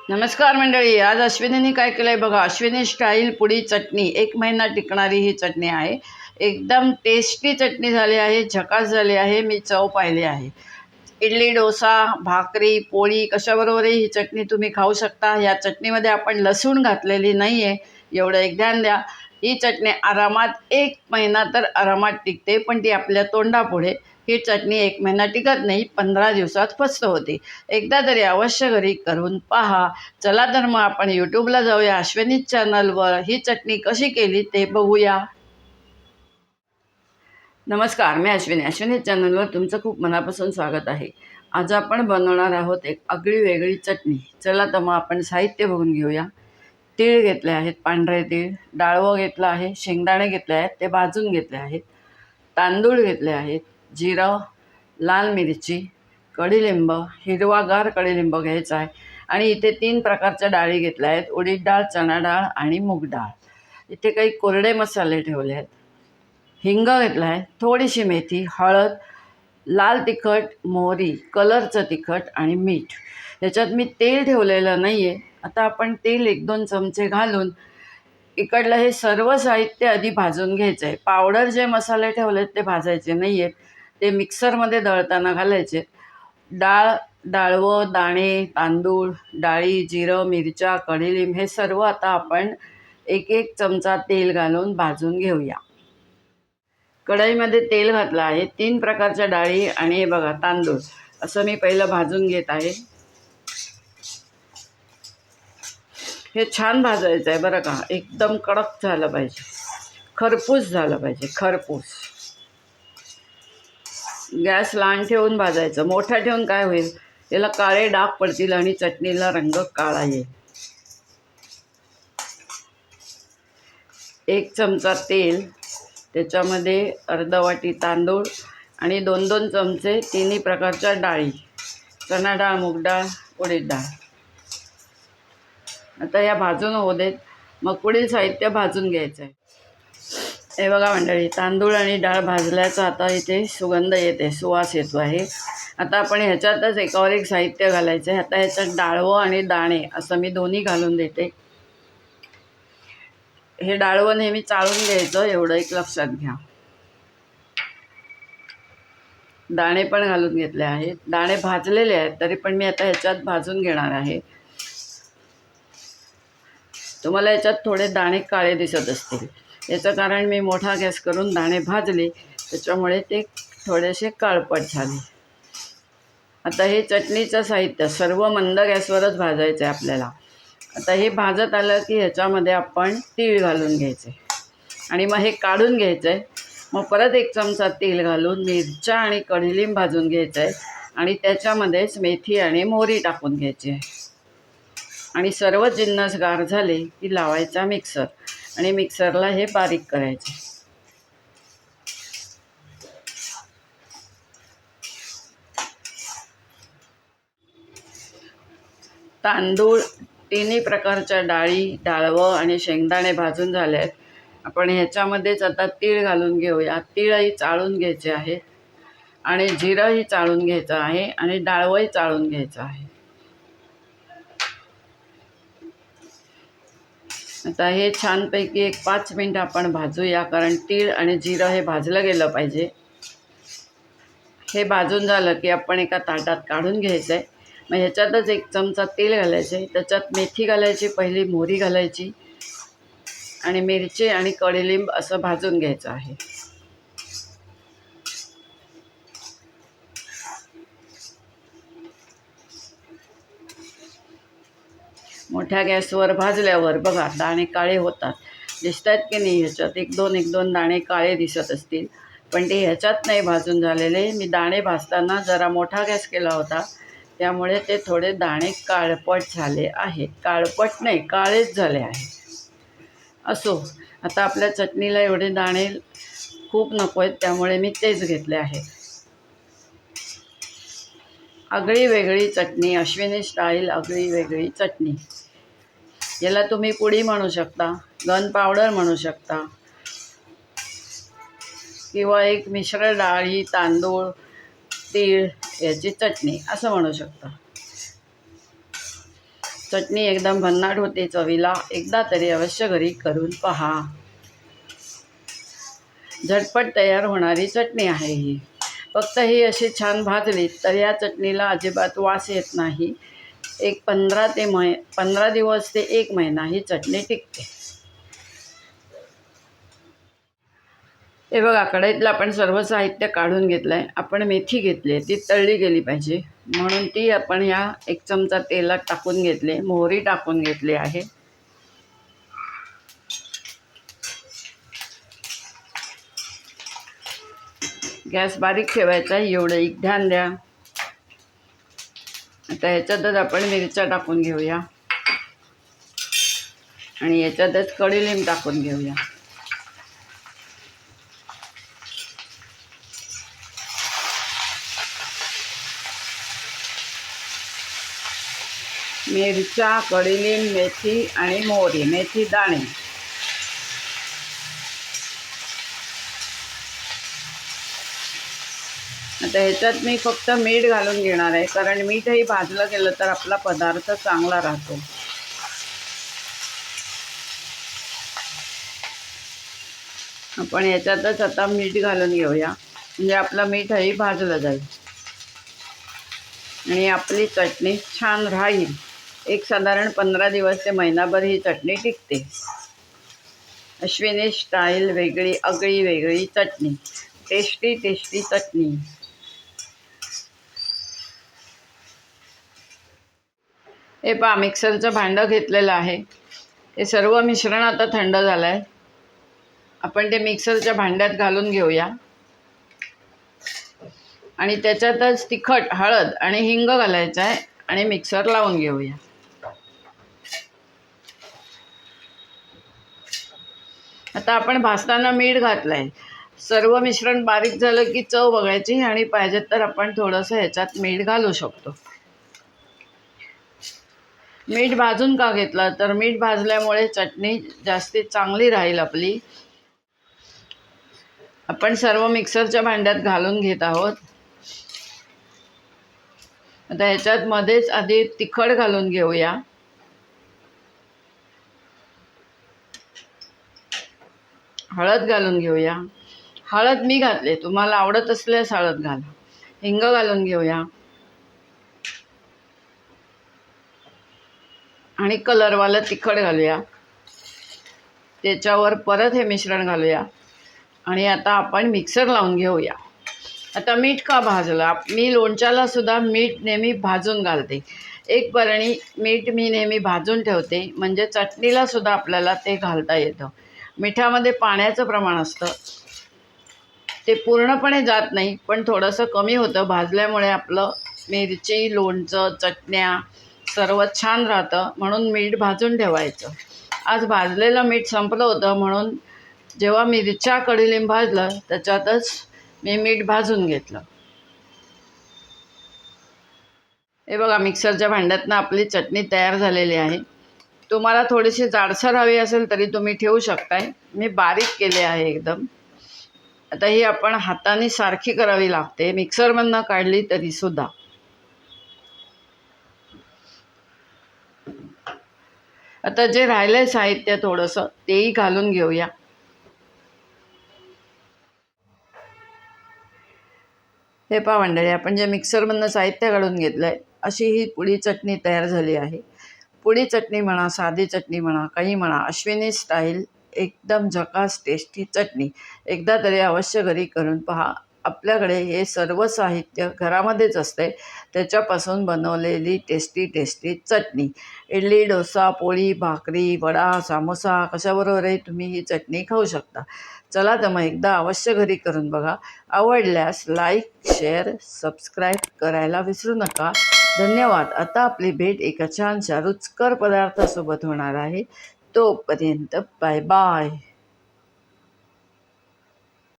नमस्कार मंडळी. आज अश्विनीने काय केलं आहे बघा. अश्विनी स्टाईल पुडी चटणी, 1 महिना टिकणारी ही चटणी आहे. एकदम टेस्टी चटणी झाली आहे, झकास झाली आहे. मी चव पाहिली आहे. इडली, डोसा, भाकरी, पोळी कशाबरोबरही ही चटणी तुम्ही खाऊ शकता. या चटणीमध्ये आपण लसूण घातलेली नाही आहे, एवढं एक ध्यान द्या. ही चटणी आरामात 1 महिना तर आरामात टिकते, पण ती आपल्या तोंडापुढे. ही चटणी 1 महिना टिकत नाही, 15 दिवसात फस्त होते. एकदा तरी अवश्य घरी करून पहा. चला तर मग आपण यूट्यूबला जाऊया. अश्विनी चॅनलवर ही चटणी कशी केली ते बघूया. नमस्कार, मी अश्विनी चॅनलवर तुमचं खूप मनापासून स्वागत आहे. आज आपण बनवणार आहोत एक आगळी वेगळी चटणी. चला तर मग आपण साहित्य बघून घेऊया. तीळ घेतले आहेत, पांढरे तीळ. डाळवं घेतलं आहे, शेंगदाणे घेतले आहेत, ते भाजून घेतले आहेत. तांदूळ घेतले आहेत, जिरं, लाल मिरची, कढीलिंब, हिरवागार कढीलिंब घ्यायचा आहे. आणि इथे 3 प्रकारच्या डाळी घेतल्या आहेत, उडीद डाळ, चणा डाळ आणि मूग डाळ. इथे काही कोरडे मसाले ठेवले आहेत. हिंग घेतला आहे, थोडीशी मेथी, हळद, लाल तिखट, मोहरी, कलरचं तिखट आणि मीठ. याच्यात मी तेल ठेवलेलं नाही आहे. आता आपण तेल 1-2 चमचे घालून इकडलं हे सर्व साहित्य आधी भाजून घ्यायचं आहे. पावडर जे मसाले ठेवलेत ते भाजायचे नाही आहेत, ते मिक्सरमध्ये दळताना घालायचे. डाळवं, दाणे, तांदूळ, डाळी, जिरं, मिरच्या, कढीलिंब हे सर्व आता आपण 1-1 चमचा तेल घालून भाजून घेऊया. कढईमध्ये तेल घातलं आहे. 3 प्रकारच्या डाळी आणि हे बघा तांदूळ असं मी पहिलं भाजून घेत आहे. हे छान भाजायचं आहे बरं का. एकदम कडक झालं पाहिजे, खरपूस झालं पाहिजे, खरपूस. गॅस लहान ठेवून भाजायचं. मोठा ठेवून काय होईल, याला काळे डाग पडतील आणि चटणीला रंग काळा येईल. 1 चमचा तेल, त्याच्यामध्ये अर्धा वाटी तांदूळ आणि 2-2 चमचे 3 प्रकारच्या डाळी, चणा डाळ, मूग डाळ, उडीद डाळ. आता या भाजून होऊ देत. मग पुढील साहित्य भाजून घ्यायचं आहे. हे बघा मंडळी, तांदूळ आणि डाळ भाजल्याचा आता इथे सुगंध येते, सुवास येतो आहे. आता आपण ह्याच्यातच एकावर एक साहित्य घालायचं आहे. आता ह्याच्यात डाळवं आणि दाणे असं मी दोन्ही घालून देते. हे डाळवं नेहमी चाळून घ्यायचं, एवढं एक लक्षात घ्या. दाणे पण घालून घेतले आहेत. दाणे भाजलेले आहेत, तरी पण मी आता ह्याच्यात भाजून घेणार आहे. तुम्हाला याच्यात थोडे दाणे काळे दिसत असतील, याचं कारण मी मोठा गॅस करून दाणे भाजले, त्याच्यामुळे ते थोडेसे काळपट झाले. आता हे चटणीचं साहित्य सर्व मंद गॅसवरच भाजायचं आहे आपल्याला. आता हे भाजत आलं की ह्याच्यामध्ये आपण तीळ घालून घ्यायचे आणि मग हे काढून घ्यायचं आहे. मग परत 1 चमचा तेल घालून मिरच्या आणि कढीलिंब भाजून घ्यायचं आहे आणि त्याच्यामध्येच मेथी आणि मोहरी टाकून घ्यायची आहे. आणि सर्व जिन्नस गार झाले की लावायचा मिक्सर आणि मिक्सरला हे बारीक करायचे. तांदूळ, 3 प्रकारच्या डाळी, डाळवं आणि शेंगदाणे भाजून झाले आहेत. आपण ह्याच्यामध्येच आता तीळ घालून घेऊया. तीळही चाळून घ्यायचे आहेत आणि जिरंही चाळून घ्यायचं आहे आणि डाळवंही चाळून घ्यायचं आहे. आता हे छानपैकी एक 5 मिनिट आपण भाजूया, कारण तीळ आणि जिरं हे भाजलं गेलं पाहिजे. हे भाजून झालं की आपण एका ताटात काढून घ्यायचं आहे. मग ह्याच्यातच 1 चमचा तेल घालायचं आहे, त्याच्यात मेथी घालायची, पहिली मोहरी घालायची आणि मिरची आणि कढीलिंब असं भाजून घ्यायचं आहे. मोठ्या गॅसवर भाजल्यावर बघा दाणे काळे होतात, दिसत आहेत की नाही. ह्याच्यात 1-2 दाणे काळे दिसत असतील, पण ते ह्याच्यात नाही भाजून झालेले. मी दाणे भाजताना जरा मोठा गॅस केला होता, त्यामुळे ते थोडे दाणे काळपट झाले आहेत. काळपट नाही, काळेच झाले आहे. असो, आता आपल्या चटणीला एवढे दाणे खूप नको आहेत, त्यामुळे मी तेच घेतले आहे. आगळी वेगळी चटणी, अश्विनी स्टाईल आगळी वेगळी चटणी. याला तुम्ही पुडी म्हणू शकता, गन पावडर म्हणू शकता, किंवा एक मिश्र डाळी, तांदूळ, तीळ याची चटणी असं म्हणू शकता. चटणी एकदम भन्नाट होते चवीला. एकदा तरी अवश्य घरी करून पहा. झटपट तयार होणारी चटणी आहे ही. फक्त ही अशी छान भाजली तर या चटणीला अजिबात वास येत नाही. एक 15 दिवस ते 1 महिना ही चटणी टिकते. हे बघा, कढईतलं आपण सर्व साहित्य काढून घेतलं आहे. आपण मेथी घेतली आहे, ती तळली गेली पाहिजे म्हणून ती आपण ह्या 1 चमचा तेलात टाकून घेतले. मोहरी टाकून घेतली आहे. गॅस बारीक ठेवायचा, एवढं एक ध्यान द्या. आता ह्याच्यातच आपण मिरच्या टाकून घेऊया आणि याच्यातच कढीलिंब टाकून घेऊया. मिरच्या, कढीलिंब, मेथी आणि मोहरी, मेथी दाणे. आता ह्याच्यात मी फक्त मीठ घालून घेणार आहे, कारण मीठही भाजलं गेलं तर आपला पदार्थ चांगला राहतो. आपण ह्याच्यातच आता मीठ घालून घेऊया, म्हणजे आपलं मीठही भाजलं जाईल आणि आपली चटणी छान राहील. एक साधारण 15 दिवस ते महिनाभर ही चटणी टिकते. अश्विनी स्टाईल वेगळी आगळी वेगळी चटणी. टेस्टी टेस्टी चटणी. हे पहा, मिक्सरचं भांडं घेतलेलं आहे. हे सर्व मिश्रण आता थंड झालं आहे. आपण ते मिक्सरच्या भांड्यात घालून घेऊया आणि त्याच्यातच तिखट, हळद आणि हिंग घालायचं आहे आणि मिक्सर लावून घेऊया. आता आपण भाजताना मीठ घातलं आहे. सर्व मिश्रण बारीक झालं की चव बघायची आणि पाहिजे तर आपण थोडंसं ह्याच्यात मीठ घालू शकतो. मीठ भाजून का घेतलं तर मीठ भाजल्यामुळे चटणी जास्ती चांगली राहील आपली. आपण सर्व मिक्सरच्या भांड्यात घालून घेत आहोत. आता ह्याच्यात मध्येच आधी तिखट घालून घेऊया. हळद घालून घेऊया. हळद मी घातले, तुम्हाला आवडत असल्यास हळद घाला. हिंग घालून घेऊया आणि कलरवालं तिखट घालूया. त्याच्यावर परत हे मिश्रण घालूया आणि आता आपण मिक्सर लावून घेऊया. आता मीठ का भाजलं? मी लोणच्याला सुद्धा मीठ नेहमी भाजून घालते. 1 बरणी मीठ मी नेहमी भाजून ठेवते, म्हणजे चटणीला सुद्धा आपल्याला ते घालता येतं. मिठामध्ये पाण्याचं प्रमाण असतं, ते पूर्णपणे जात नाही, पण थोडंसं कमी होतं भाजल्यामुळे. आपलं मिरची, लोणचं, चटण्या सर्व छान राहतं, म्हणून मीठ भाजून ठेवायचं. आज भाजलेलं मीठ संपलं होतं, म्हणून जेव्हा मिरच्या, कढीलिंब भाजलं त्याच्यातच मी मीठ भाजून घेतलं. हे बघा, मिक्सरच्या भांड्यातनं आपली चटणी तयार झालेली आहे. तुम्हाला थोडीशी जाडसर हवी असेल तरी तुम्ही ठेवू शकताय. मी बारीक केले आहे एकदम. आता ही आपण हाताने सारखी करावी लागते, मिक्सरमधनं काढली तरी सुद्धा. आता जे राहिलंय साहित्य थोडंसं तेही घालून घेऊया. हे पहा मंडळी, आपण जे मिक्सरमधनं साहित्य काढून घेतलं आहे, अशी ही पुडी चटणी तयार झाली आहे. पुडी चटणी म्हणा, साधी चटणी म्हणा, काही म्हणा, अश्विनी स्टाईल एकदम झकास टेस्टी चटणी. एकदा तरी अवश्य घरी करून पहा. आपल्याकडे हे सर्व साहित्य घरामध्येच असते, त्याच्यापासून बनवलेली टेस्टी टेस्टी चटणी. इडली, डोसा, पोळी, भाकरी, वडा, समोसा कशाबरोबरही तुम्ही ही चटणी खाऊ शकता. चला तर मग एकदा अवश्य घरी करून बघा. आवडल्यास लाईक, शेअर, सबस्क्राईब करायला विसरू नका. धन्यवाद. आता आपली भेट एका छानशा रुचकर पदार्थासोबत होणार आहे. तोपर्यंत बाय बाय.